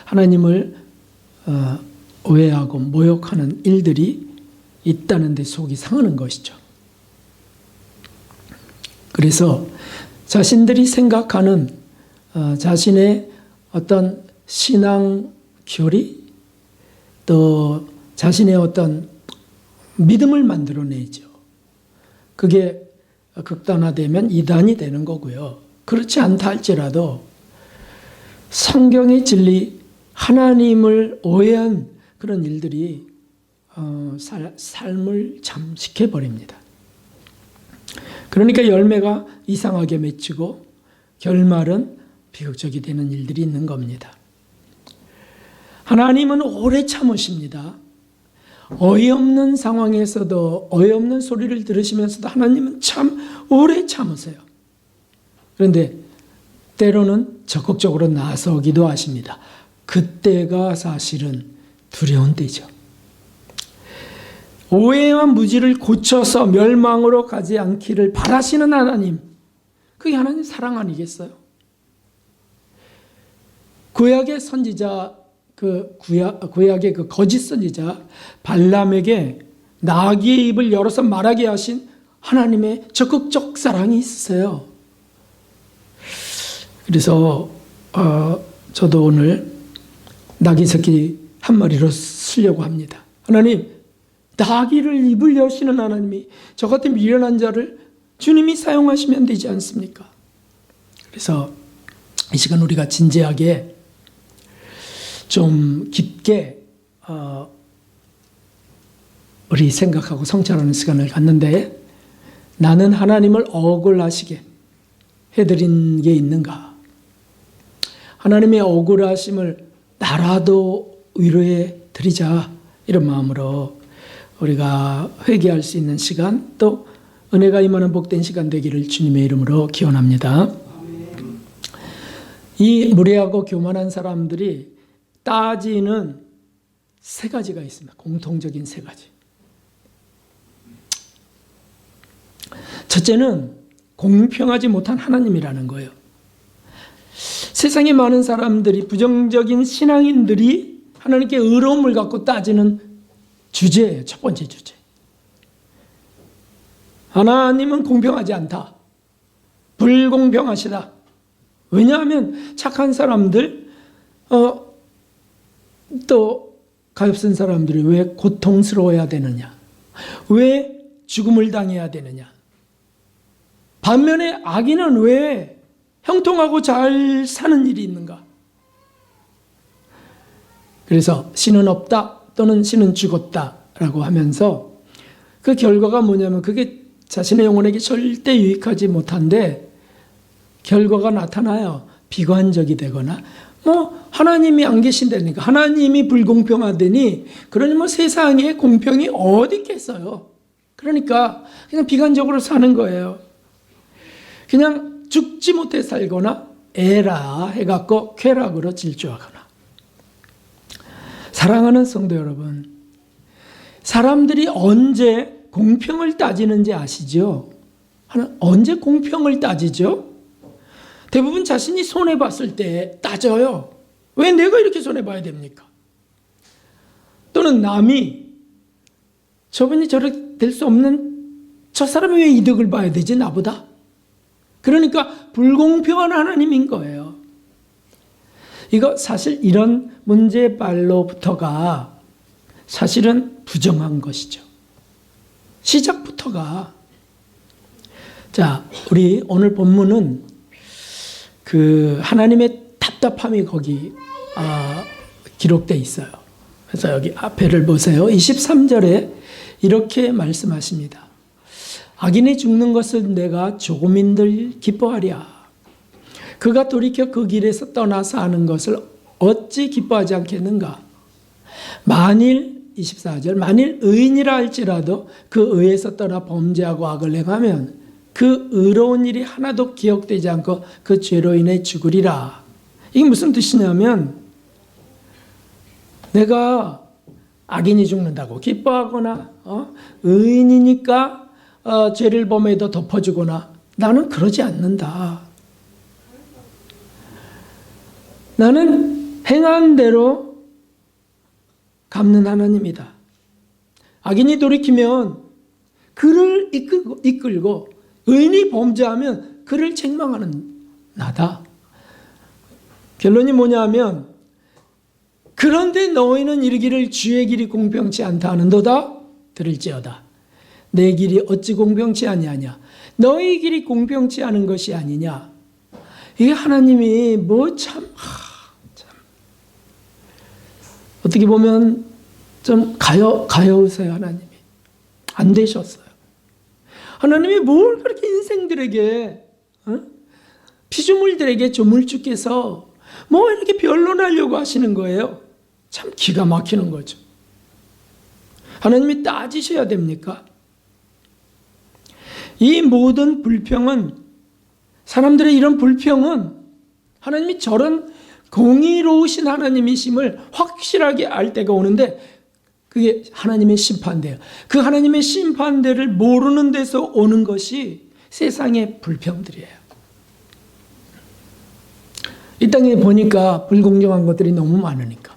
하나님을 오해하고 모욕하는 일들이 있다는 데 속이 상하는 것이죠. 그래서 자신들이 생각하는 자신의 어떤 신앙 교리, 또 자신의 어떤 믿음을 만들어내죠. 그게 극단화되면 이단이 되는 거고요. 그렇지 않다 할지라도 성경의 진리, 하나님을 오해한 그런 일들이 삶을 잠식해버립니다. 그러니까 열매가 이상하게 맺히고 결말은 비극적이 되는 일들이 있는 겁니다. 하나님은 오래 참으십니다. 어이없는 상황에서도 어이없는 소리를 들으시면서도 하나님은 참 오래 참으세요. 그런데 때로는 적극적으로 나서기도 하십니다. 그때가 사실은 두려운 때죠. 오해와 무지를 고쳐서 멸망으로 가지 않기를 바라시는 하나님, 그게 하나님 사랑 아니겠어요? 구약의 선지자, 구약의 그 거짓 선지자 발람에게 나귀의 입을 열어서 말하게 하신 하나님의 적극적 사랑이 있으세요. 그래서 저도 오늘 나귀 새끼 한 마리로 쓰려고 합니다. 하나님, 나귀를 입을 여시는 하나님이 저 같은 미련한 자를 주님이 사용하시면 되지 않습니까? 그래서 이 시간 우리가 진지하게 좀 깊게 우리 생각하고 성찰하는 시간을 갖는데, 나는 하나님을 억울하시게 해드린 게 있는가? 하나님의 억울하심을 나라도 위로해 드리자, 이런 마음으로 우리가 회개할 수 있는 시간, 또 은혜가 임하는 복된 시간 되기를 주님의 이름으로 기원합니다. 이 무례하고 교만한 사람들이 따지는 세 가지가 있습니다. 공통적인 세 가지. 첫째는 공평하지 못한 하나님이라는 거예요. 세상에 많은 사람들이, 부정적인 신앙인들이 하나님께 의로움을 갖고 따지는 주제예요. 첫 번째 주제. 하나님은 공평하지 않다. 불공평하시다. 왜냐하면 착한 사람들, 또 가엾은 사람들이 왜 고통스러워야 되느냐? 왜 죽음을 당해야 되느냐? 반면에 악인은 왜 형통하고 잘 사는 일이 있는가? 그래서 신은 없다, 또는 신은 죽었다라고 하면서 그 결과가 뭐냐면 그게 자신의 영혼에게 절대 유익하지 못한데 결과가 나타나요. 비관적이 되거나 하나님이 안 계신다니까, 하나님이 불공평하다니, 그러니 세상에 공평이 어디 있겠어요. 그러니까 그냥 비관적으로 사는 거예요. 그냥 죽지 못해 살거나 에라 해갖고 쾌락으로 질주하거나. 사랑하는 성도 여러분, 사람들이 언제 공평을 따지는지 아시죠? 언제 공평을 따지죠? 대부분 자신이 손해봤을 때 따져요. 왜 내가 이렇게 손해봐야 됩니까? 또는 남이 저분이 저렇게 될 수 없는 저 사람이 왜 이득을 봐야 되지 나보다? 그러니까 불공평한 하나님인 거예요. 이거 사실 이런 문제발로부터가 사실은 부정한 것이죠. 시작부터가. 자, 우리 오늘 본문은 그 하나님의 답답함이 거기 기록되어 있어요. 그래서 여기 앞에를 보세요. 23절에 이렇게 말씀하십니다. 악인이 죽는 것을 내가 조금인들 기뻐하랴. 그가 돌이켜 그 길에서 떠나서 하는 것을 어찌 기뻐하지 않겠는가? 만일 24절 만일 의인이라 할지라도 그 의에서 떠나 범죄하고 악을 행하면 그 의로운 일이 하나도 기억되지 않고 그 죄로 인해 죽으리라. 이게 무슨 뜻이냐면 내가 악인이 죽는다고 기뻐하거나 의인이니까 죄를 범해도 덮어주거나 나는 그러지 않는다. 나는 행한 대로 갚는 하나님이다. 악인이 돌이키면 그를 이끌고 의인이 범죄하면 그를 책망하는 나다. 결론이 뭐냐면 그런데 너희는 이르기를 주의 길이 공평치 않다 하는도다. 들을지어다. 내 길이 어찌 공평치 아니하냐. 너희 길이 공평치 않은 것이 아니냐. 이게 하나님이 참 어떻게 보면 좀 가여우세요. 하나님이 안 되셨어요. 하나님이 뭘 그렇게 인생들에게 피조물들에게 조물주께서 뭐 이렇게 변론하려고 하시는 거예요. 참 기가 막히는 거죠. 하나님이 따지셔야 됩니까? 이 모든 불평은, 사람들의 이런 불평은 하나님이 저런 공의로우신 하나님이심을 확실하게 알 때가 오는데 그게 하나님의 심판대예요. 그 하나님의 심판대를 모르는 데서 오는 것이 세상의 불평들이에요. 이 땅에 보니까 불공정한 것들이 너무 많으니까.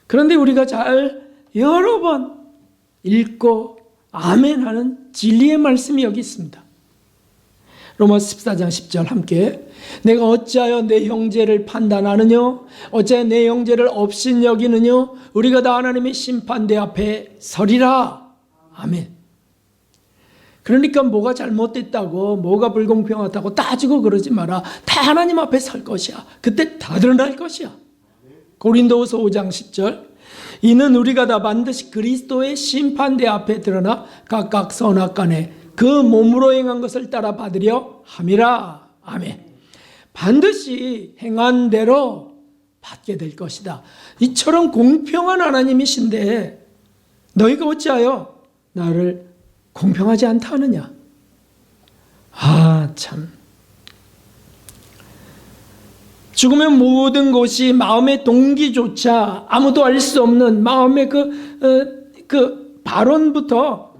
그런데 우리가 잘 여러 번 읽고 아멘하는 진리의 말씀이 여기 있습니다. 로마서 14장 10절 함께. 내가 어찌하여 내 형제를 판단하느냐? 어찌하여 내 형제를 업신여기느냐? 우리가 다 하나님의 심판대 앞에 서리라. 아멘. 그러니까 뭐가 잘못됐다고, 뭐가 불공평하다고 따지고 그러지 마라. 다 하나님 앞에 설 것이야. 그때 다 드러날 것이야. 고린도후서 5장 10절. 이는 우리가 다 반드시 그리스도의 심판대 앞에 드러나 각각 선악간에 그 몸으로 행한 것을 따라 받으려 함이라. 아멘. 반드시 행한 대로 받게 될 것이다. 이처럼 공평한 하나님이신데 너희가 어찌하여 나를 공평하지 않다 하느냐. 참. 죽으면 모든 것이 마음의 동기조차 아무도 알 수 없는 마음의 그 발언부터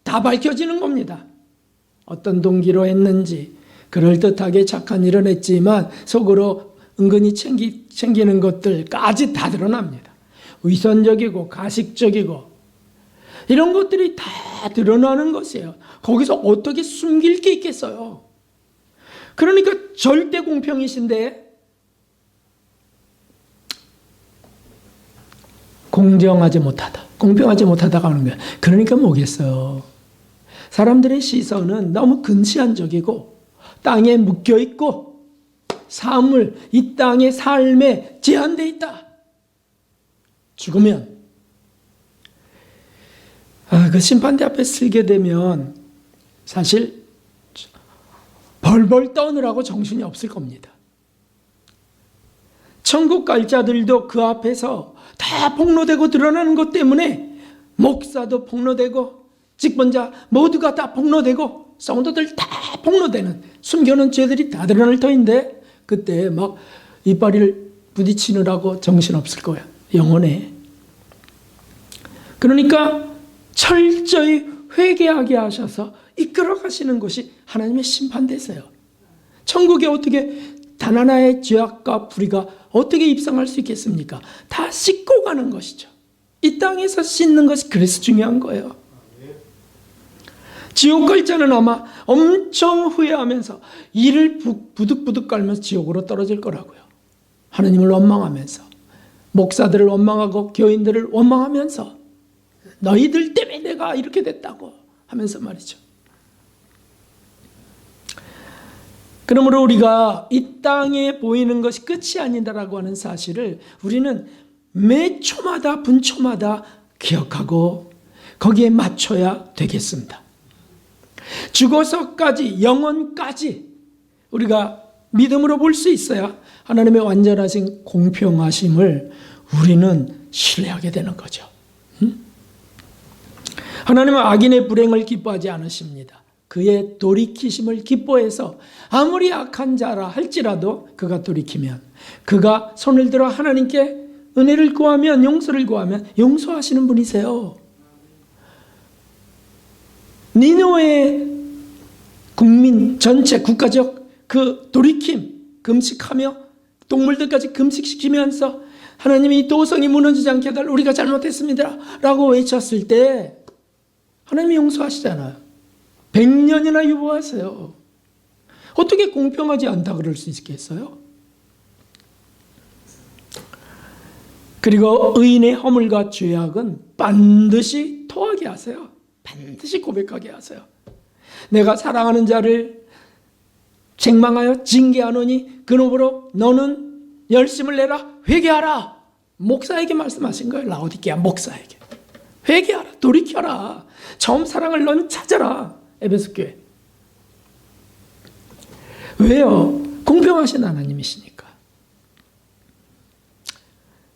다 밝혀지는 겁니다. 어떤 동기로 했는지, 그럴듯하게 착한 일을 했지만 속으로 은근히 챙기는 것들까지 다 드러납니다. 위선적이고 가식적이고 이런 것들이 다 드러나는 것이에요. 거기서 어떻게 숨길 게 있겠어요? 그러니까 절대 공평이신데 공정하지 못하다, 공평하지 못하다가 하는 거예요. 그러니까 뭐겠어요? 사람들의 시선은 너무 근시안적이고 땅에 묶여있고 사물, 이 땅의 삶에 제한되어 있다. 죽으면 그 심판대 앞에 서게 되면 사실 벌벌 떠느라고 정신이 없을 겁니다. 천국 갈 자들도 그 앞에서 다 폭로되고 드러나는 것 때문에 목사도 폭로되고 직분자 모두가 다 폭로되고 성도들 다 폭로되는, 숨겨놓은 죄들이 다 드러날 터인데 그때 막 이빨을 부딪히느라고 정신없을 거야. 영혼에. 그러니까 철저히 회개하게 하셔서 이끌어 가시는 것이 하나님의 심판대세요. 천국에 어떻게 단 하나의 죄악과 불의가 어떻게 입성할 수 있겠습니까? 다 씻고 가는 것이죠. 이 땅에서 씻는 것이 그래서 중요한 거예요. 지옥 갈 자는 아마 엄청 후회하면서 이를 부득부득 깔면서 지옥으로 떨어질 거라고요. 하나님을 원망하면서, 목사들을 원망하고 교인들을 원망하면서 너희들 때문에 내가 이렇게 됐다고 하면서 말이죠. 그러므로 우리가 이 땅에 보이는 것이 끝이 아니다라고 하는 사실을 우리는 매 초마다 분초마다 기억하고 거기에 맞춰야 되겠습니다. 죽어서까지, 영원까지 우리가 믿음으로 볼 수 있어야 하나님의 완전하신 공평하심을 우리는 신뢰하게 되는 거죠. 하나님은 악인의 불행을 기뻐하지 않으십니다. 그의 돌이키심을 기뻐해서 아무리 악한 자라 할지라도 그가 돌이키면, 그가 손을 들어 하나님께 은혜를 구하면, 용서를 구하면 용서하시는 분이세요. 니느웨의 국민 전체 국가적 그 돌이킴, 금식하며 동물들까지 금식시키면서 하나님이 이 도성이 무너지지 않게 해달라, 우리가 잘못했습니다 라고 외쳤을 때 하나님이 용서하시잖아요. 100년이나 유보하세요. 어떻게 공평하지 않다 그럴 수 있겠어요? 그리고 의인의 허물과 죄악은 반드시 토하게 하세요. 반드시 고백하게 하세요. 내가 사랑하는 자를 책망하여 징계하노니 그놈으로 너는 열심을 내라, 회개하라. 목사에게 말씀하신 거예요. 라오디게아 목사에게. 회개하라, 돌이켜라. 처음 사랑을 넌 찾아라. 에베소 교회. 왜요? 공평하신 하나님이시니까.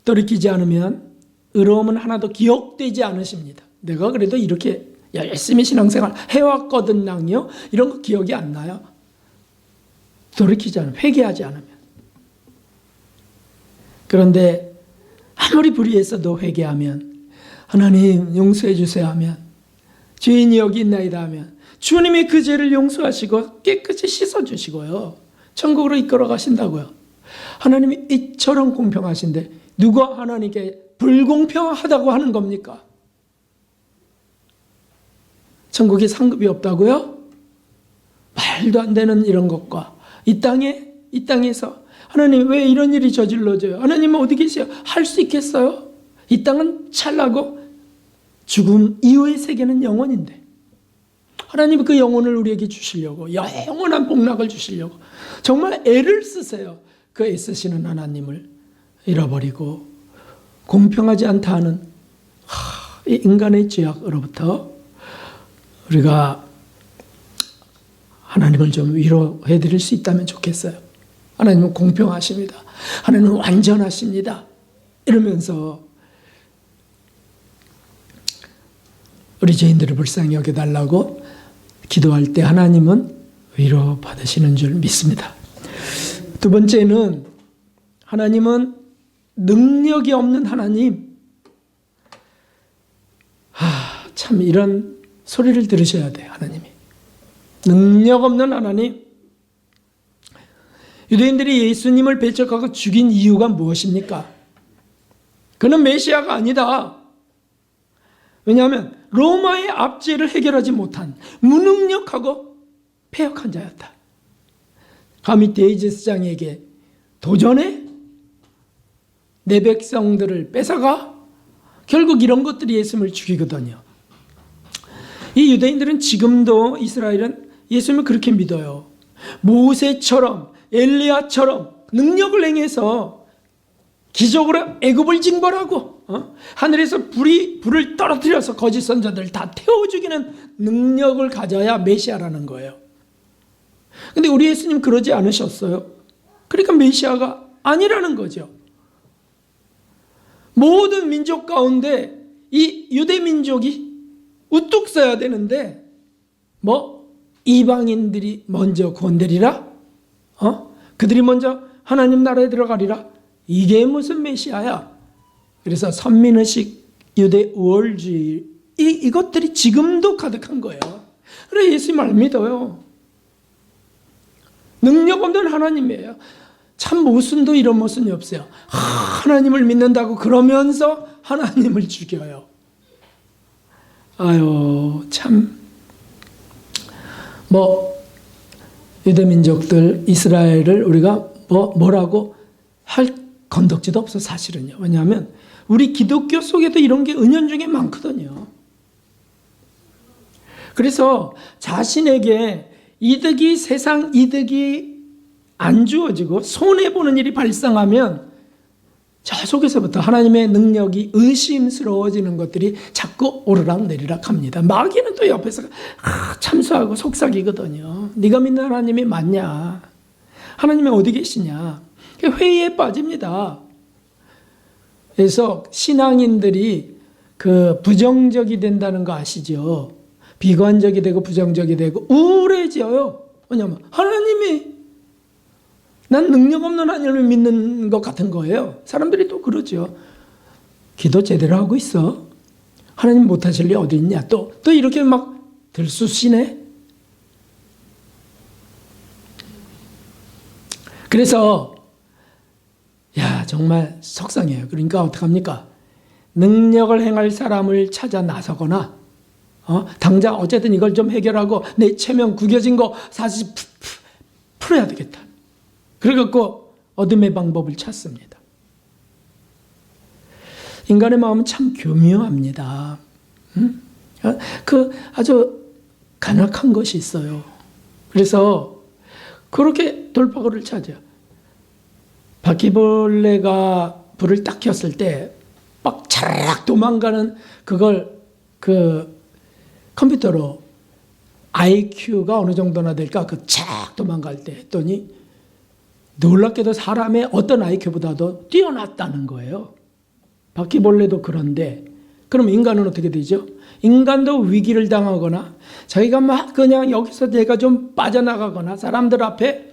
돌이키지 않으면 의로움은 하나도 기억되지 않으십니다. 내가 그래도 이렇게 열심히 신앙생활 해왔거든요. 이런 거 기억이 안 나요. 돌이키지 않으면, 회개하지 않으면. 그런데 아무리 불의했어도 회개하면, 하나님 용서해 주세요 하면, 죄인이 여기 있나이다 하면 주님이 그 죄를 용서하시고 깨끗이 씻어주시고요, 천국으로 이끌어 가신다고요. 하나님이 이처럼 공평하신데 누가 하나님께 불공평하다고 하는 겁니까? 천국에 상급이 없다고요? 말도 안 되는 이런 것과 이 땅에서 하나님 왜 이런 일이 저질러져요? 하나님은 어디 계세요? 할 수 있겠어요? 이 땅은 찰나고 죽음 이후의 세계는 영원인데 하나님은 그 영혼을 우리에게 주시려고, 영원한 복락을 주시려고 정말 애를 쓰세요. 그 애쓰시는 하나님을 잃어버리고 공평하지 않다 하는 이 인간의 죄악으로부터 우리가 하나님을 좀 위로해 드릴 수 있다면 좋겠어요. 하나님은 공평하십니다. 하나님은 완전하십니다. 이러면서 우리 죄인들을 불쌍히 여겨달라고 기도할 때 하나님은 위로 받으시는 줄 믿습니다. 두 번째는 하나님은 능력이 없는 하나님. 참 이런 소리를 들으셔야 돼요. 하나님이 능력 없는 하나님. 유대인들이 예수님을 배척하고 죽인 이유가 무엇입니까? 그는 메시아가 아니다. 왜냐하면 로마의 압제를 해결하지 못한 무능력하고 패역한 자였다. 감히 대제사장에게 도전해? 내 백성들을 뺏어가? 결국 이런 것들이 예수님을 죽이거든요. 이 유대인들은 지금도, 이스라엘은 예수님을 그렇게 믿어요. 모세처럼 엘리야처럼 능력을 행해서 기적으로 애굽을 징벌하고 하늘에서 불을 떨어뜨려서 거짓 선자들을 다 태워 죽이는 능력을 가져야 메시아라는 거예요. 근데 우리 예수님 그러지 않으셨어요. 그러니까 메시아가 아니라는 거죠. 모든 민족 가운데 이 유대 민족이 우뚝 서야 되는데 이방인들이 먼저 구원되리라? 그들이 먼저 하나님 나라에 들어가리라? 이게 무슨 메시아야? 그래서 선민의식, 유대 우월주의 이것들이 지금도 가득한 거예요. 그래 예수님 안 믿어요. 능력 없는 하나님이에요. 참 모순도 이런 모순이 없어요. 하나님을 믿는다고 그러면서 하나님을 죽여요. 아유 참 유대민족들 이스라엘을 우리가 뭐라고 할 건덕지도 없어 사실은요. 왜냐하면 우리 기독교 속에도 이런 게 은연중에 많거든요. 그래서 자신에게 세상 이득이 안 주어지고 손해보는 일이 발생하면 저 속에서부터 하나님의 능력이 의심스러워지는 것들이 자꾸 오르락내리락 합니다. 마귀는 또 옆에서 참수하고 속삭이거든요. 네가 믿는 하나님이 맞냐? 하나님이 어디 계시냐? 회의에 빠집니다. 그래서 신앙인들이 부정적이 된다는 거 아시죠? 비관적이 되고 부정적이 되고 우울해져요. 왜냐하면 하나님이 난 능력 없는 하나님을 믿는 것 같은 거예요. 사람들이 또 그러죠. 기도 제대로 하고 있어. 하나님 못하실 리 어디 있냐. 또 이렇게 막 들쑤시네. 그래서 야, 정말 속상해요. 그러니까 어떡합니까? 능력을 행할 사람을 찾아 나서거나, 당장 어쨌든 이걸 좀 해결하고 내 체면 구겨진 거 사실 풀어야 되겠다. 그래갖고 어둠의 방법을 찾습니다. 인간의 마음은 참 교묘합니다. 그 아주 간악한 것이 있어요. 그래서 그렇게 돌파구를 찾아요. 바퀴벌레가 불을 딱 켰을 때 막 차라락 도망가는 그걸 컴퓨터로 IQ가 어느 정도나 될까 착 도망갈 때 했더니 놀랍게도 사람의 어떤 IQ보다도 뛰어났다는 거예요. 바퀴벌레도 그런데 그럼 인간은 어떻게 되죠? 인간도 위기를 당하거나 자기가 막 그냥 여기서 내가 좀 빠져나가거나 사람들 앞에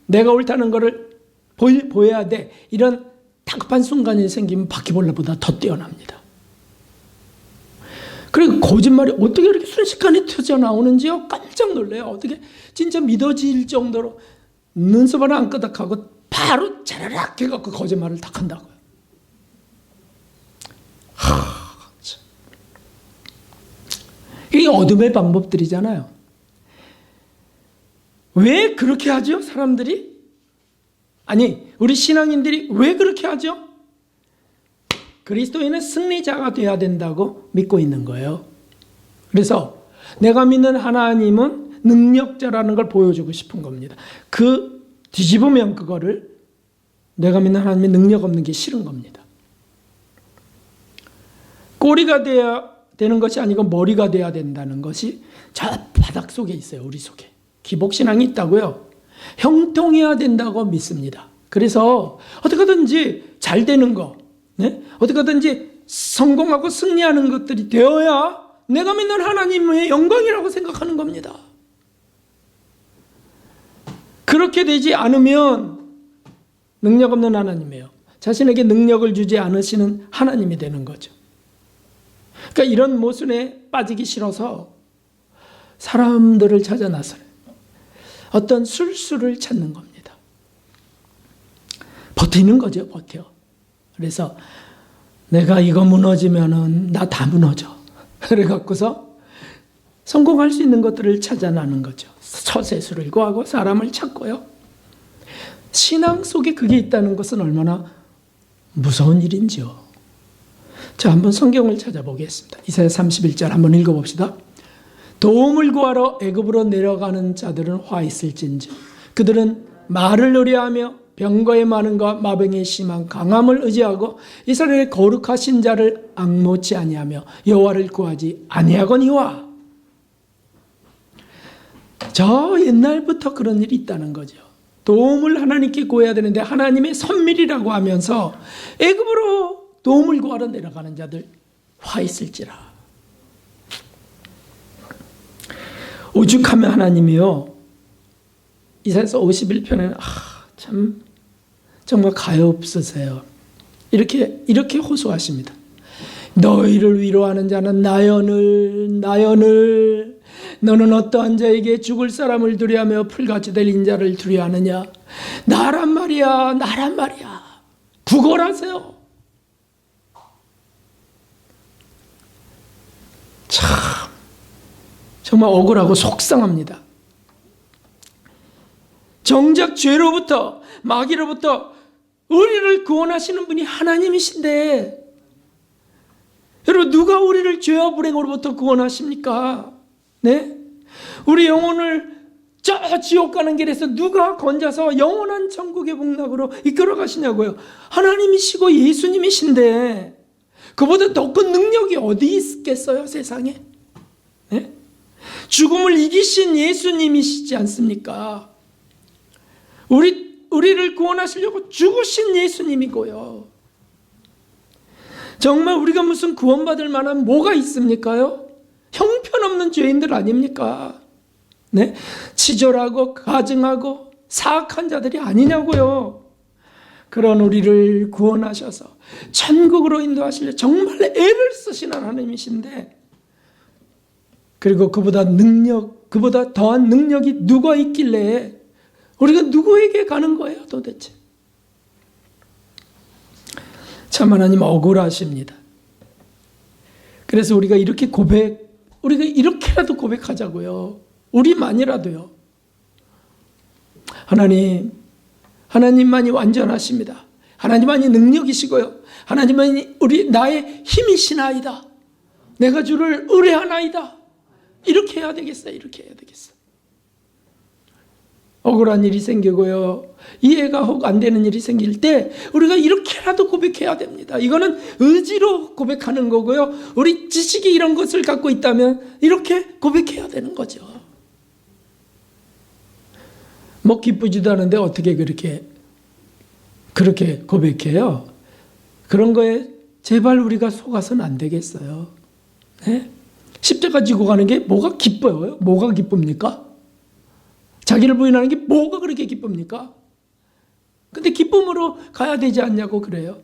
내가 옳다는 거를 보여야 돼. 이런 다급한 순간이 생기면 바퀴벌레보다 더 뛰어납니다. 그리고 거짓말이 어떻게 이렇게 순식간에 터져나오는지요? 깜짝 놀래요. 어떻게 진짜 믿어질 정도로 눈썹 하나 안 끄덕하고 바로 자라락 해갖고 거짓말을 딱 한다고요. 이게 어둠의 방법들이잖아요. 왜 그렇게 하죠? 사람들이? 아니, 우리 신앙인들이 왜 그렇게 하죠? 그리스도인은 승리자가 돼야 된다고 믿고 있는 거예요. 그래서 내가 믿는 하나님은 능력자라는 걸 보여주고 싶은 겁니다. 뒤집으면 그거를 내가 믿는 하나님이 능력 없는 게 싫은 겁니다. 꼬리가 돼야 되는 것이 아니고 머리가 돼야 된다는 것이 저 바닥 속에 있어요. 우리 속에. 기복신앙이 있다고요. 형통해야 된다고 믿습니다. 그래서 어떻게든지 잘 되는 거, 어떻게든지 성공하고 승리하는 것들이 되어야 내가 믿는 하나님의 영광이라고 생각하는 겁니다. 그렇게 되지 않으면 능력 없는 하나님이에요. 자신에게 능력을 주지 않으시는 하나님이 되는 거죠. 그러니까 이런 모순에 빠지기 싫어서 사람들을 찾아 나서요. 어떤 술수를 찾는 겁니다. 버티는 거죠, 버텨. 그래서 내가 이거 무너지면은 나 다 무너져. 그래갖고서 성공할 수 있는 것들을 찾아 나는 거죠. 처세술을 구하고 사람을 찾고요. 신앙 속에 그게 있다는 것은 얼마나 무서운 일인지요. 자, 한번 성경을 찾아보겠습니다. 이사야 31절 한번 읽어봅시다. 도움을 구하러 애굽으로 내려가는 자들은 화 있을진즉 그들은 말을 의뢰하며 병거의 많음과 마병의 심한 강함을 의지하고 이스라엘의 거룩하신 자를 앙노치 아니하며 여호와를 구하지 아니하거니와. 저 옛날부터 그런 일이 있다는 거죠. 도움을 하나님께 구해야 되는데 하나님의 선밀이라고 하면서 애굽으로 도움을 구하러 내려가는 자들 화 있을지라. 오죽하면 하나님이요. 이사야서 51편에는 참 정말 가엾으세요. 이렇게 호소하십니다. 너희를 위로하는 자는 나연을 너는 어떠한 자에게 죽을 사람을 두려하며 풀같이 될 인자를 두려하느냐. 나란 말이야. 구걸하세요. 참 정말 억울하고 속상합니다. 정작 죄로부터 마귀로부터 우리를 구원하시는 분이 하나님이신데 여러분 누가 우리를 죄와 불행으로부터 구원하십니까? 네? 우리 영혼을 저 지옥 가는 길에서 누가 건져서 영원한 천국의 복락으로 이끌어 가시냐고요. 하나님이시고 예수님이신데 그보다 더 큰 능력이 어디 있겠어요, 세상에? 네? 죽음을 이기신 예수님이시지 않습니까? 우리를 구원하시려고 죽으신 예수님이고요. 정말 우리가 무슨 구원받을 만한 뭐가 있습니까요? 형편없는 죄인들 아닙니까? 네? 치졸하고 가증하고 사악한 자들이 아니냐고요. 그런 우리를 구원하셔서 천국으로 인도하시려 정말 애를 쓰신 하나님이신데 그리고 그보다 더한 능력이 누가 있길래 우리가 누구에게 가는 거예요 도대체? 참 하나님 억울하십니다. 그래서 우리가 우리가 이렇게라도 고백하자고요. 우리만이라도요. 하나님만이 완전하십니다. 하나님만이 능력이시고요. 하나님만이 나의 힘이시나이다. 내가 주를 의뢰하나이다. 이렇게 해야 되겠어. 이렇게 해야 되겠어. 억울한 일이 생기고요. 이해가 혹 안 되는 일이 생길 때 우리가 이렇게라도 고백해야 됩니다. 이거는 의지로 고백하는 거고요. 우리 지식이 이런 것을 갖고 있다면 이렇게 고백해야 되는 거죠. 뭐 기쁘지도 않은데 어떻게 그렇게 고백해요? 그런 거에 제발 우리가 속아서는 안 되겠어요. 네? 십자가 지고 가는 게 뭐가 기뻐요? 뭐가 기쁩니까? 자기를 부인하는 게 뭐가 그렇게 기쁩니까? 근데 기쁨으로 가야 되지 않냐고 그래요.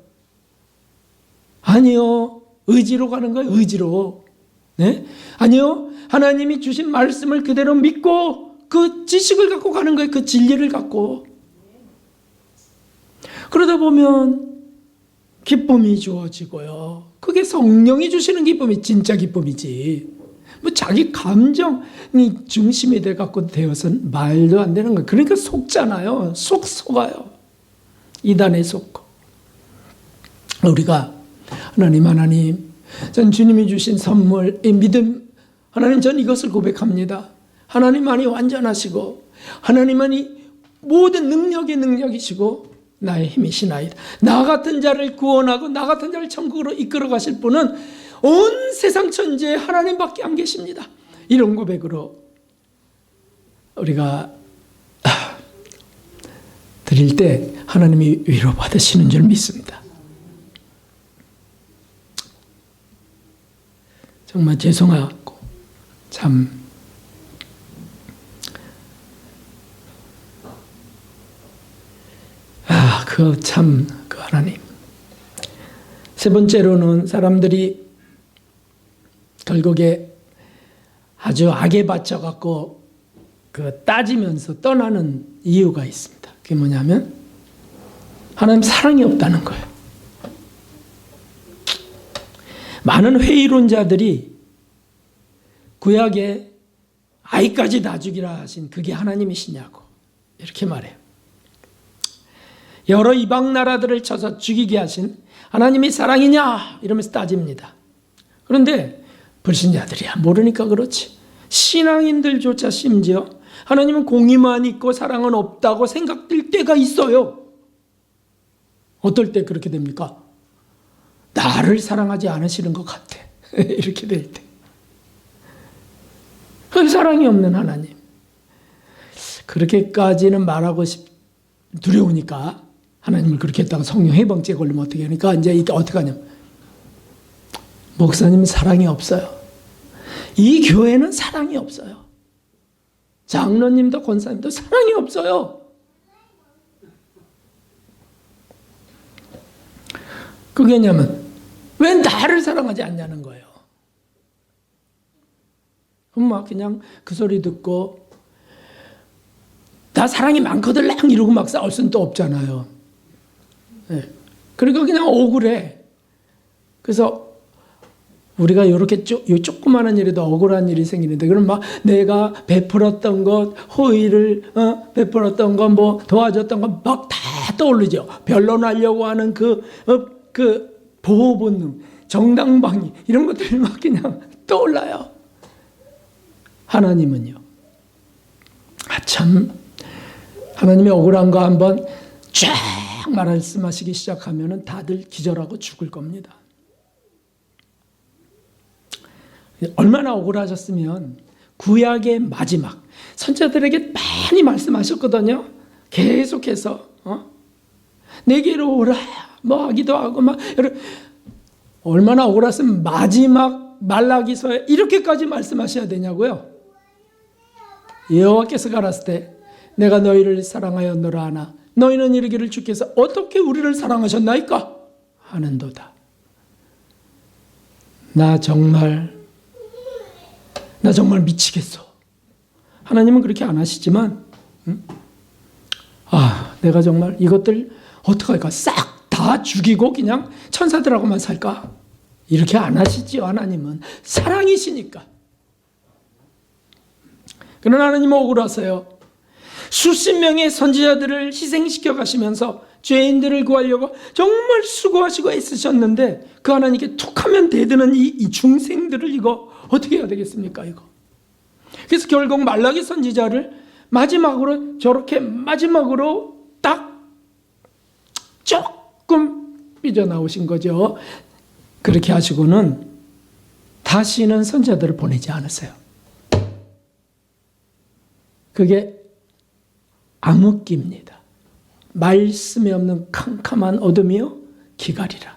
아니요. 의지로 가는 거예요. 의지로. 네? 아니요. 하나님이 주신 말씀을 그대로 믿고 그 지식을 갖고 가는 거예요. 그 진리를 갖고. 그러다 보면 기쁨이 주어지고요. 그게 성령이 주시는 기쁨이 진짜 기쁨이지. 뭐 자기 감정이 중심이 돼갖고 되어서는 말도 안 되는 거예요. 그러니까 속잖아요. 속아요. 이단에 속고. 우리가 하나님, 전 주님이 주신 선물, 이 믿음, 하나님 전 이것을 고백합니다. 하나님만이 완전하시고 하나님만이 모든 능력이시고 나의 힘이시나이다. 나 같은 자를 구원하고 나 같은 자를 천국으로 이끌어 가실 분은 온 세상 천지에 하나님밖에 안 계십니다. 이런 고백으로 우리가 드릴 때 하나님이 위로받으시는 줄 믿습니다. 정말 죄송하고 참 그 하나님. 세 번째로는 사람들이 결국에 아주 악에 받쳐갖고 따지면서 떠나는 이유가 있습니다. 그게 뭐냐면 하나님 사랑이 없다는 거예요. 많은 회의론자들이 구약에 아이까지 놔주기라 하신 그게 하나님이시냐고 이렇게 말해요. 여러 이방 나라들을 쳐서 죽이게 하신 하나님이 사랑이냐 이러면서 따집니다. 그런데 불신자들이야 모르니까 그렇지. 신앙인들조차 심지어 하나님은 공의만 있고 사랑은 없다고 생각될 때가 있어요. 어떨 때 그렇게 됩니까? 나를 사랑하지 않으시는 것 같아. 이렇게 될 때. 그 사랑이 없는 하나님. 그렇게까지는 말하고 두려우니까 하나님을 그렇게 했다가 성령 해방죄 걸리면 어떻게 하니까 이제 이게 어떻게 하냐면 목사님 사랑이 없어요. 이 교회는 사랑이 없어요. 장로님도 권사님도 사랑이 없어요. 그게 뭐냐면 왜 나를 사랑하지 않냐는 거예요. 그럼 막 그냥 그 소리 듣고 나 사랑이 많거든 이러고 막 싸울 수는 또 없잖아요. 네. 그러니까 그냥 억울해. 그래서 우리가 이렇게 조그마한 일에도 억울한 일이 생기는데 그럼 막 내가 베풀었던 것, 호의를 베풀었던 것, 뭐 도와줬던 것 막 다 떠오르죠. 변론하려고 하는 그 보호 본능, 정당방위 이런 것들이 막 그냥 떠올라요. 하나님은요. 참 하나님의 억울한 거 한번 쫙 말씀하시기 시작하면 다들 기절하고 죽을 겁니다. 얼마나 억울하셨으면 구약의 마지막 선자들에게 많이 말씀하셨거든요. 계속해서 내게로 오라 뭐 하기도 하고 막 얼마나 억울했으면 마지막 말라기서에 이렇게까지 말씀하셔야 되냐고요. 여호와께서 가라사대 때 내가 너희를 사랑하였노라 하나 너희는 이르기를 주께서 어떻게 우리를 사랑하셨나이까 하는도다. 나 정말 미치겠어. 하나님은 그렇게 안 하시지만 내가 정말 이것들 어떡할까 싹 다 다 죽이고 그냥 천사들하고만 살까? 이렇게 안 하시지요. 하나님은 사랑이시니까. 그러나 하나님은 억울하세요. 수십 명의 선지자들을 희생시켜 가시면서 죄인들을 구하려고 정말 수고하시고 애쓰셨는데 그 하나님께 툭하면 대드는 이 중생들을 이거 어떻게 해야 되겠습니까? 이거. 그래서 결국 말라기 선지자를 마지막으로 저렇게 마지막으로 딱 조금 삐져나오신 거죠. 그렇게 하시고는 다시는 선지자들을 보내지 않으세요. 그게 암흑기입니다. 말씀이 없는 캄캄한 어둠이요 기갈이라.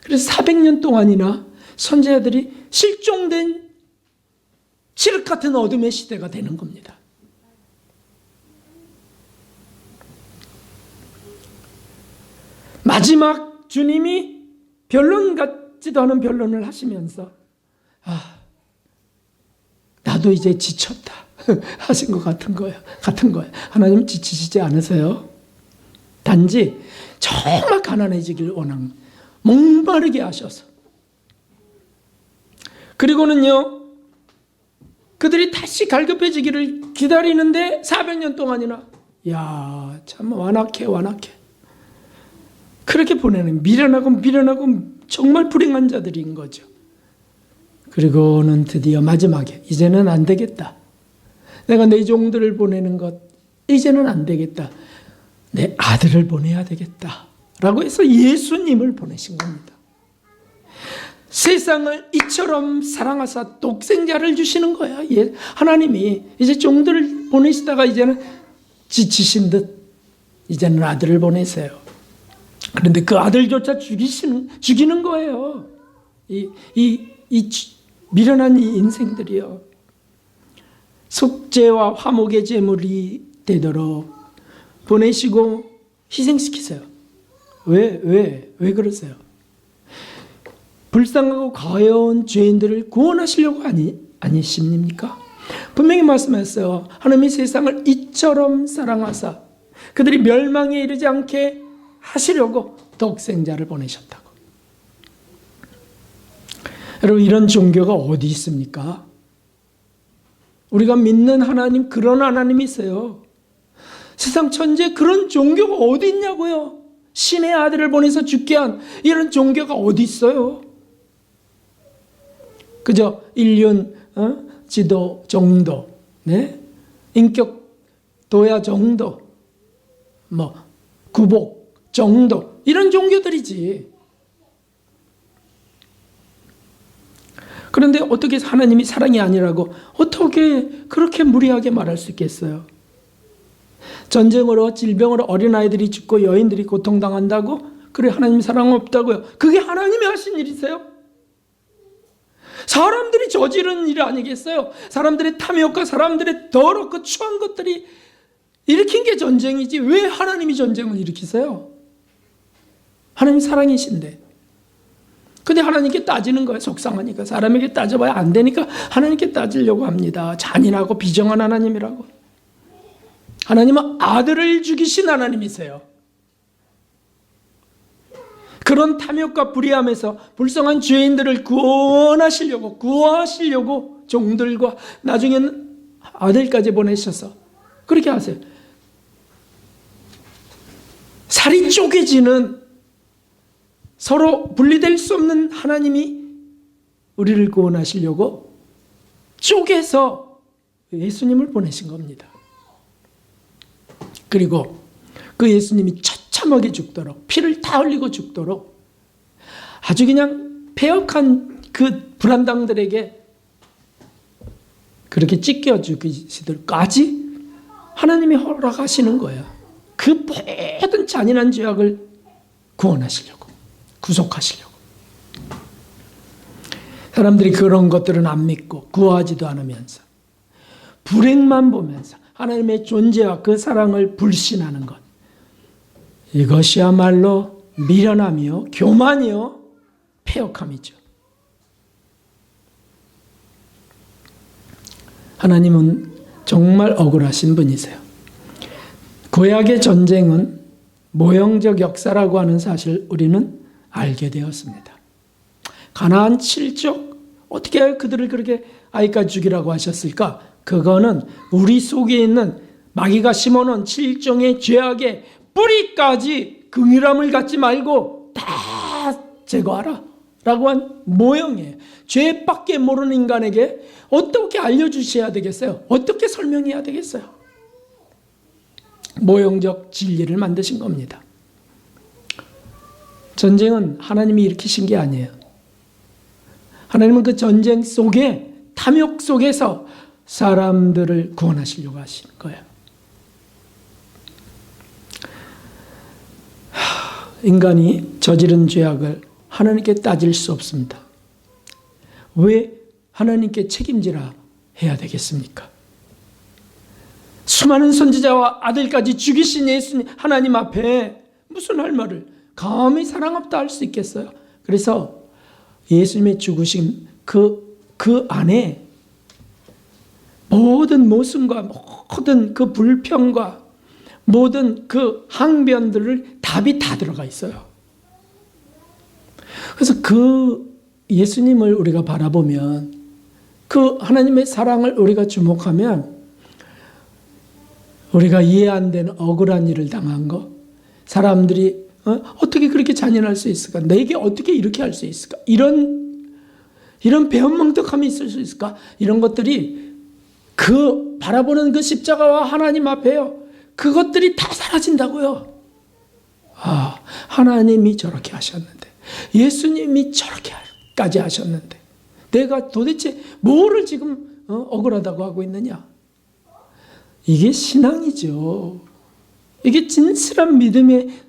그래서 400년 동안이나 선지자들이 실종된 칠흑 같은 어둠의 시대가 되는 겁니다. 마지막 주님이 변론 같지도 않은 변론을 하시면서 나도 이제 지쳤다 하신 것 같은 거예요. 하나님 지치시지 않으세요? 단지 정말 가난해지길 원하는 목마르게 하셔서. 그리고는요, 그들이 다시 갈급해지기를 기다리는데 400년 동안이나 참 완악해. 그렇게 보내는 미련하고 정말 불행한 자들인 거죠. 그리고는 드디어 마지막에 이제는 안 되겠다. 내가 내 종들을 보내는 것 이제는 안 되겠다. 내 아들을 보내야 되겠다. 라고 해서 예수님을 보내신 겁니다. 세상을 이처럼 사랑하사 독생자를 주시는 거야. 하나님이 이제 종들을 보내시다가 이제는 지치신 듯 이제는 아들을 보내세요. 그런데 그 아들조차 죽이는 거예요. 이 미련한 이 인생들이요. 속죄와 화목의 제물이 되도록 보내시고 희생시키세요. 왜 그러세요? 불쌍하고 가여운 죄인들을 구원하시려고 아니십니까? 분명히 말씀하셨어요. 하나님이 세상을 이처럼 사랑하사 그들이 멸망에 이르지 않게 하시려고 독생자를 보내셨다고. 여러분, 이런 종교가 어디 있습니까? 우리가 믿는 하나님, 그런 하나님이 있어요. 세상 천지에 그런 종교가 어디 있냐고요. 신의 아들을 보내서 죽게 한 이런 종교가 어디 있어요. 그저 인륜 지도 정도, 인격 도야 정도, 구복 정도, 이런 종교들이지. 그런데 어떻게 하나님이 사랑이 아니라고 어떻게 그렇게 무리하게 말할 수 있겠어요? 전쟁으로 질병으로 어린아이들이 죽고 여인들이 고통당한다고? 그래, 하나님 사랑 없다고요? 그게 하나님이 하신 일이세요? 사람들이 저지른 일 아니겠어요? 사람들의 탐욕과 사람들의 더럽고 추한 것들이 일으킨 게 전쟁이지 왜 하나님이 전쟁을 일으키세요? 하나님 사랑이신데. 근데 하나님께 따지는 거예요. 속상하니까. 사람에게 따져봐야 안 되니까 하나님께 따지려고 합니다. 잔인하고 비정한 하나님이라고. 하나님은 아들을 죽이신 하나님이세요. 그런 탐욕과 불의함에서 불쌍한 죄인들을 구하시려고 종들과 나중에는 아들까지 보내셔서 그렇게 하세요. 살이 쪼개지는 서로 분리될 수 없는 하나님이 우리를 구원하시려고 쪼개서 예수님을 보내신 겁니다. 그리고 그 예수님이 처참하게 죽도록, 피를 다 흘리고 죽도록 아주 그냥 패역한 그 불안당들에게 그렇게 찢겨 죽이시들까지 하나님이 허락하시는 거예요. 그 모든 잔인한 죄악을 구원하시려고, 구속하시려고. 사람들이 그런 것들은 안 믿고 구하지도 않으면서 불행만 보면서 하나님의 존재와 그 사랑을 불신하는 것, 이것이야말로 미련함이요, 교만이요, 패역함이죠. 하나님은 정말 억울하신 분이세요. 구약의 전쟁은 모형적 역사라고 하는 사실 우리는 알게 되었습니다. 가나안 7족 어떻게 그들을 그렇게 아이까지 죽이라고 하셨을까? 그거는 우리 속에 있는 마귀가 심어놓은 7종의 죄악의 뿌리까지 긍휼함을 갖지 말고 다 제거하라 라고 한 모형이에요. 죄밖에 모르는 인간에게 어떻게 알려주셔야 되겠어요? 어떻게 설명해야 되겠어요? 모형적 진리를 만드신 겁니다. 전쟁은 하나님이 일으키신 게 아니에요. 하나님은 그 전쟁 속에, 탐욕 속에서 사람들을 구원하시려고 하시는 거예요. 인간이 저지른 죄악을 하나님께 따질 수 없습니다. 왜 하나님께 책임지라 해야 되겠습니까? 수많은 선지자와 아들까지 죽이신 예수님 하나님 앞에 무슨 할 말을 감히 사랑 없다 할 수 있겠어요? 그래서 예수님의 죽으심 그 안에 모든 모순과 모든 그 불평과 모든 그 항변들을 답이 다 들어가 있어요. 그래서 그 예수님을 우리가 바라보면 그 하나님의 사랑을 우리가 주목하면 우리가 이해 안 되는 억울한 일을 당한 거, 사람들이 어떻게 그렇게 잔인할 수 있을까? 내게 어떻게 이렇게 할 수 있을까? 이런 배은망덕함이 있을 수 있을까? 이런 것들이 그 바라보는 그 십자가와 하나님 앞에요. 그것들이 다 사라진다고요. 아, 하나님이 저렇게 하셨는데, 예수님이 저렇게까지 하셨는데, 내가 도대체 뭐를 지금 억울하다고 하고 있느냐? 이게 신앙이죠. 이게 진실한 믿음의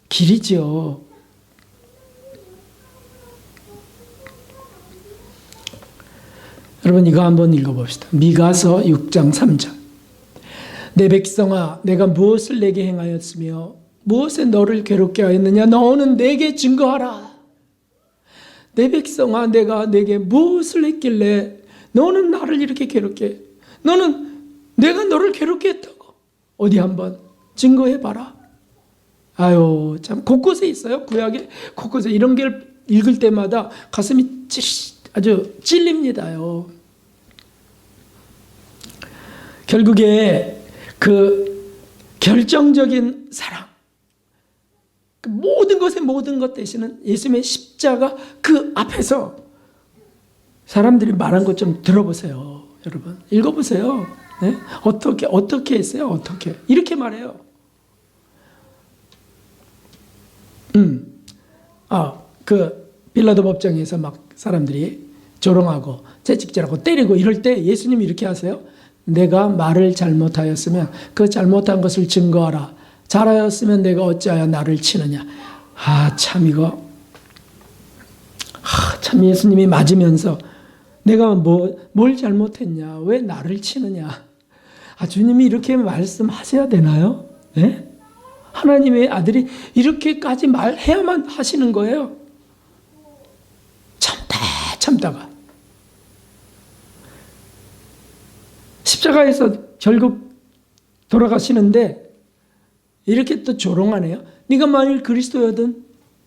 길이죠. 여러분 이거 한번 읽어봅시다. 미가서 6장 3절. 내 백성아 내가 무엇을 내게 행하였으며 무엇에 너를 괴롭게 하였느냐? 너는 내게 증거하라. 내 백성아 내가 내게 무엇을 했길래 너는 나를 이렇게 괴롭게 해? 내가 너를 괴롭게 했다고. 어디 한번 증거해봐라. 아유 참 곳곳에 있어요. 구약에 곳곳에 이런 게 읽을 때마다 가슴이 아주 찔립니다요. 결국에 그 결정적인 사랑, 그 모든 것의 모든 것 되시는 예수님의 십자가 그 앞에서 사람들이 말한 것 좀 들어보세요. 여러분 읽어보세요. 네? 어떻게 했어요? 어떻게 이렇게 말해요. 그 빌라도 법정에서 막 사람들이 조롱하고 채찍질하고 때리고 이럴 때 예수님이 이렇게 하세요. 내가 말을 잘못하였으면 그 잘못한 것을 증거하라. 잘하였으면 내가 어찌하여 나를 치느냐. 참 예수님이 맞으면서 내가 뭘 잘못했냐. 왜 나를 치느냐. 주님이 이렇게 말씀하셔야 되나요? 네? 하나님의 아들이 이렇게까지 말해야만 하시는 거예요. 참다가 십자가에서 결국 돌아가시는데 이렇게 또 조롱하네요. 네가 만일 그리스도여든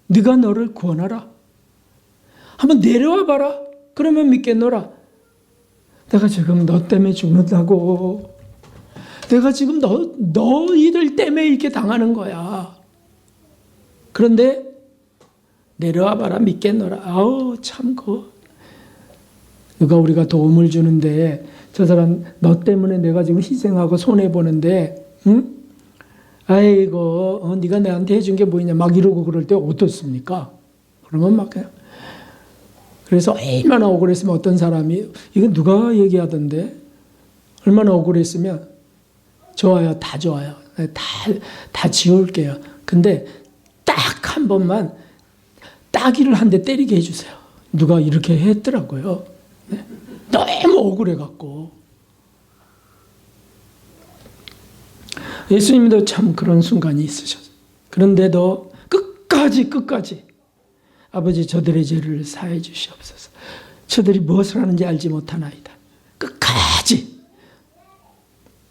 네가 너를 구원하라. 한번 내려와 봐라. 그러면 믿겠노라. 내가 지금 너 때문에 죽는다고. 내가 지금 너희들 때문에 이렇게 당하는 거야. 그런데 내려와 봐라. 믿겠노라. 참 누가 우리가 도움을 주는데 저 사람 너 때문에 내가 지금 희생하고 손해보는데 응? 아이고 네가 내한테 해준 게 뭐냐 막 이러고 그럴 때 어떻습니까? 그러면 막 그냥 그래서 얼마나 억울했으면 어떤 사람이 이거 누가 얘기하던데 얼마나 억울했으면 좋아요. 다 좋아요. 다 지울게요. 근데 딱 한 번만 따귀를 한 대 때리게 해주세요. 누가 이렇게 했더라고요. 네? 너무 억울해갖고. 예수님도 참 그런 순간이 있으셨어요. 그런데도 끝까지 아버지 저들의 죄를 사해 주시옵소서. 저들이 무엇을 하는지 알지 못하나이다. 끝까지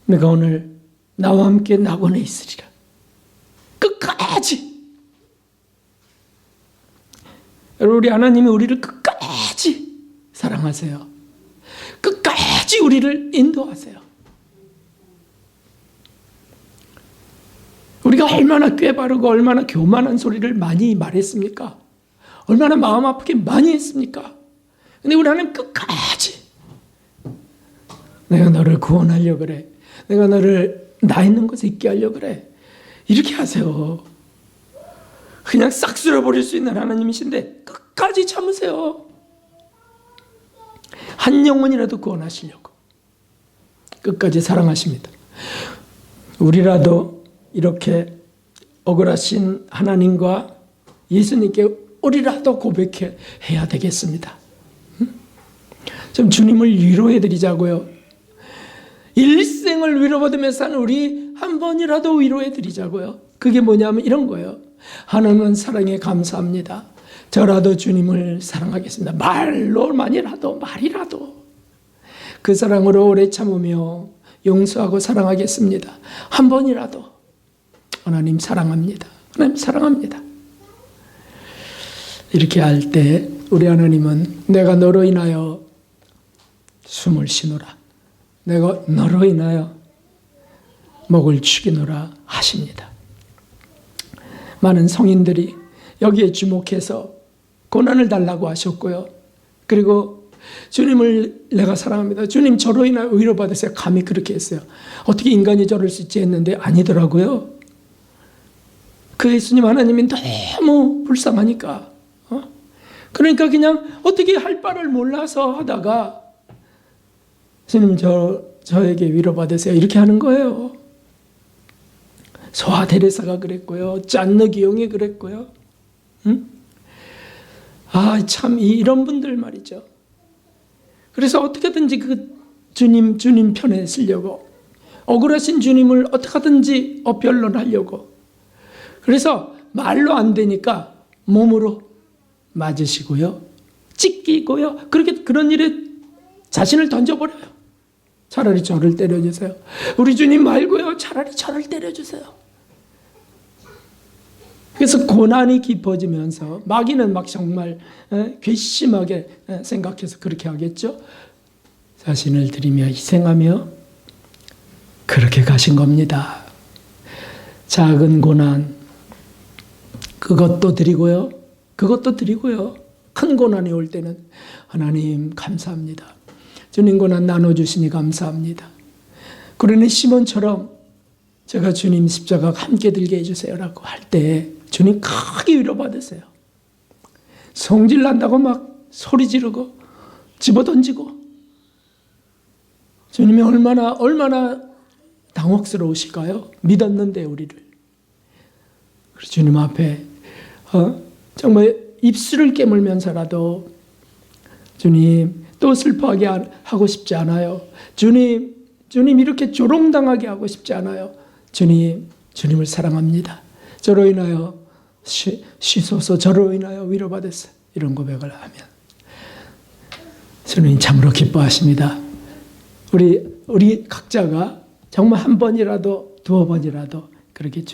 내가 오늘 나와 함께 낙원에 있으리라. 끝까지. 여러분, 우리 하나님이 우리를 끝까지 사랑하세요. 끝까지 우리를 인도하세요. 우리가 얼마나 꾀바르고 얼마나 교만한 소리를 많이 말했습니까? 얼마나 마음 아프게 많이 했습니까? 근데 우리 하나님 끝까지 내가 너를 구원하려고 그래. 내가 너를 나 있는 곳에 있게 하려고 그래. 이렇게 하세요. 그냥 싹 쓸어버릴 수 있는 하나님이신데 끝까지 참으세요. 한 영혼이라도 구원하시려고 끝까지 사랑하십니다. 우리라도 이렇게 억울하신 하나님과 예수님께 우리라도 고백해야 되겠습니다. 좀 주님을 위로해 드리자고요. 일생을 위로받으며 사는 우리 한 번이라도 위로해 드리자고요. 그게 뭐냐면 이런 거예요. 하나님은 사랑에 감사합니다. 저라도 주님을 사랑하겠습니다. 말로만이라도, 말이라도 그 사랑으로 오래 참으며 용서하고 사랑하겠습니다. 한 번이라도 하나님 사랑합니다. 하나님 사랑합니다. 이렇게 할 때 우리 하나님은 내가 너로 인하여 숨을 쉬노라, 내가 너로 인하여 목을 축이노라 하십니다. 많은 성인들이 여기에 주목해서 고난을 달라고 하셨고요. 그리고 주님을 내가 사랑합니다. 주님 저로 인하여 위로받으세요. 감히 그렇게 했어요. 어떻게 인간이 저럴 수 있지 했는데 아니더라고요. 그 예수님 하나님이 너무 불쌍하니까. 그러니까 그냥 어떻게 할 바를 몰라서 하다가 주님 저에게 위로받으세요. 이렇게 하는 거예요. 소아 데레사가 그랬고요. 잔느 기용이 그랬고요. 참 이런 분들 말이죠. 그래서 어떻게든지 그 주님 편에 쓰려고 억울하신 주님을 어떻게든지 변론하려고 그래서 말로 안 되니까 몸으로 맞으시고요. 찢기고요. 그런 일에 자신을 던져버려요. 차라리 저를 때려주세요. 우리 주님 말고요. 차라리 저를 때려주세요. 그래서 고난이 깊어지면서 마귀는 막 정말 괘씸하게 생각해서 그렇게 하겠죠. 자신을 드리며 희생하며 그렇게 가신 겁니다. 작은 고난 그것도 드리고요. 큰 고난이 올 때는 하나님 감사합니다. 주님 고난 나눠주시니 감사합니다. 그러니 시몬처럼 제가 주님 십자가 함께 들게 해주세요라고 할 때 주님 크게 위로받으세요. 성질 난다고 막 소리 지르고 집어던지고 주님이 얼마나 당혹스러우실까요? 믿었는데 우리를. 그래서 주님 앞에 정말 입술을 깨물면서라도 주님 또 슬퍼하게 하고 싶지 않아요. 주님 이렇게 조롱당하게 하고 싶지 않아요. 주님을 사랑합니다. 저로 인하여 쉬소서, 저로 인하여 위로받았어요. 이런 고백을 하면 주님 참으로 기뻐하십니다. 우리 각자가 정말 한 번이라도 두어 번이라도 그렇게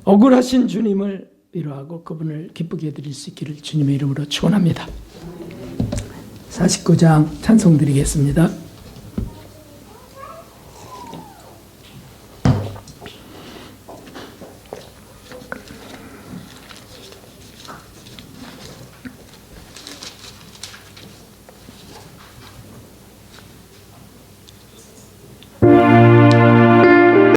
억울하신 주님을 위로하고 그분을 기쁘게 해드릴 수 있기를 주님의 이름으로 축원합니다. 49장 찬송 드리겠습니다.